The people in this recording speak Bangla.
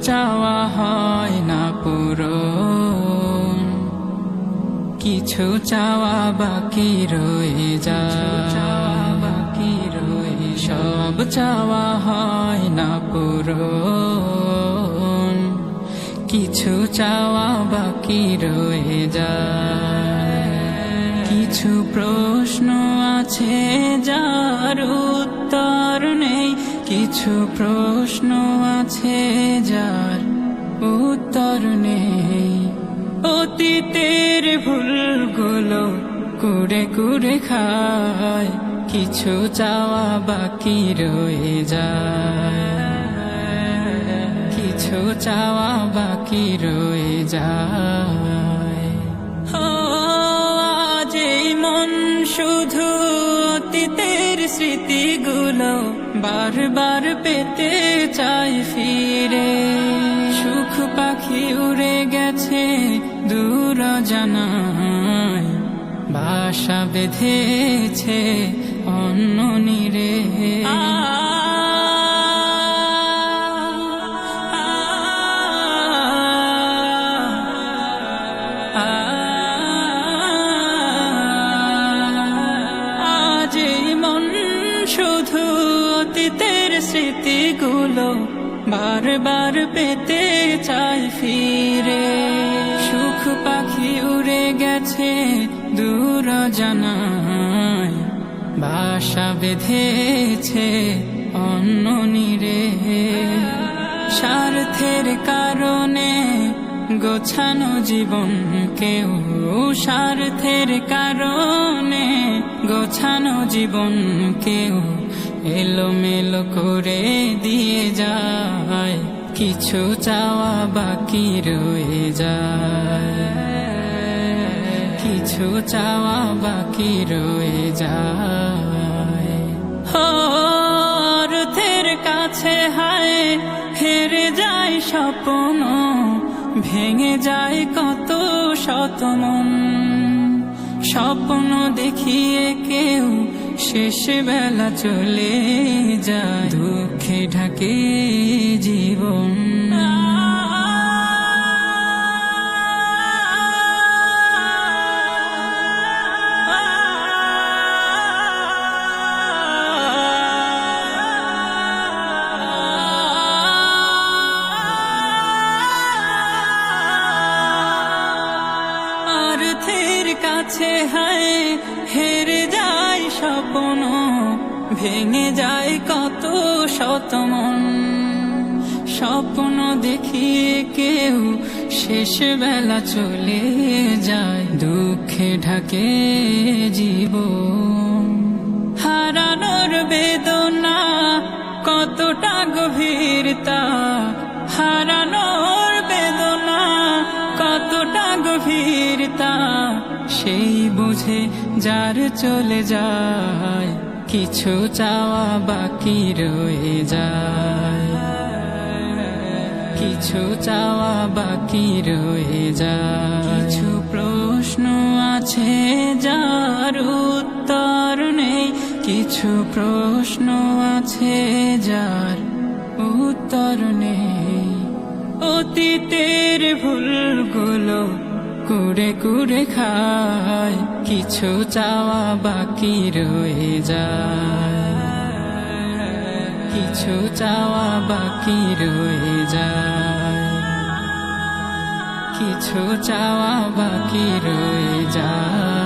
চাওয়া হয় না পূরণ, কিছু চাওয়া বাকি রয়ে যায়, সব চাওয়া হয় না পূরণ, কিছু চাওয়া বাকি রয়ে যায়। কিছু প্রশ্ন আছে যার উত্তর নেই, কিছু প্রশ্ন আছে যার উত্তর নেই। অতীতের ভুলগুলো কুড়ে কুড়ে খায়, কিছু চাওয়া বাকি রয়ে যায়, কিছু চাওয়া বাকি রয়ে যায়। আজ এই মন শুধু অতীতের স্মৃতিগুলো বারবার পেতে চাই ফিরে। সুখ পাখি উড়ে গেছে দূর জানায়, বাসা বেঁধেছে অন্য নীড়ে। আজ এই মন শুধু অতীতের স্মৃতিগুলো বারবার পেতে চাই ফিরে। সুখ পাখি উড়ে গেছে দূর জানায়, বাসা বেঁধেছে অন্য নীড়ে। স্বার্থের কারণে গোছানো জীবন কেউ, স্বার্থের কারণে গোছানো জীবন কেউ এলোমেলো করে দিয়ে যায়, কিছু চাওয়া বাকি রয়ে যায়, কিছু চাওয়া বাকি রয়ে যায়। অর্থের কাছে হায় হেরে যায় স্বপ্ন, ভেঙে যায় কত শত মন। স্বপ্ন দেখিয়ে কেউ শেষ বেলা চলে যায়, দুঃখে ঢাকে জীবন। অর্থের কাছে হায় হেরে যায় স্বপ্ন, ভেঙে যায় কত শত মন। স্বপ্ন দেখিয়ে কেউ শেষ বেলা চলে যায়, দুঃখে ঢাকে জীবন। হারানোর বেদনা কতটা গভীর তা, হারানোর বেদনা কতটা গভীর তা সেই বুঝে যার চলে যায়, কিছু চাওয়া বাকি রয়ে যায়, কিছু চাওয়া বাকি রয়ে যায়। কিছু প্রশ্ন আছে যার উত্তর নেই, কিছু প্রশ্ন আছে যার উত্তর নেই। অতীতের ভুলগুলো কুড়ে কুড়ে খায়, কিছু চাওয়া বাকি রয়ে যায়, কিছু চাওয়া বাকি রয়ে যায়, কিছু চাওয়া বাকি রয়ে যায়।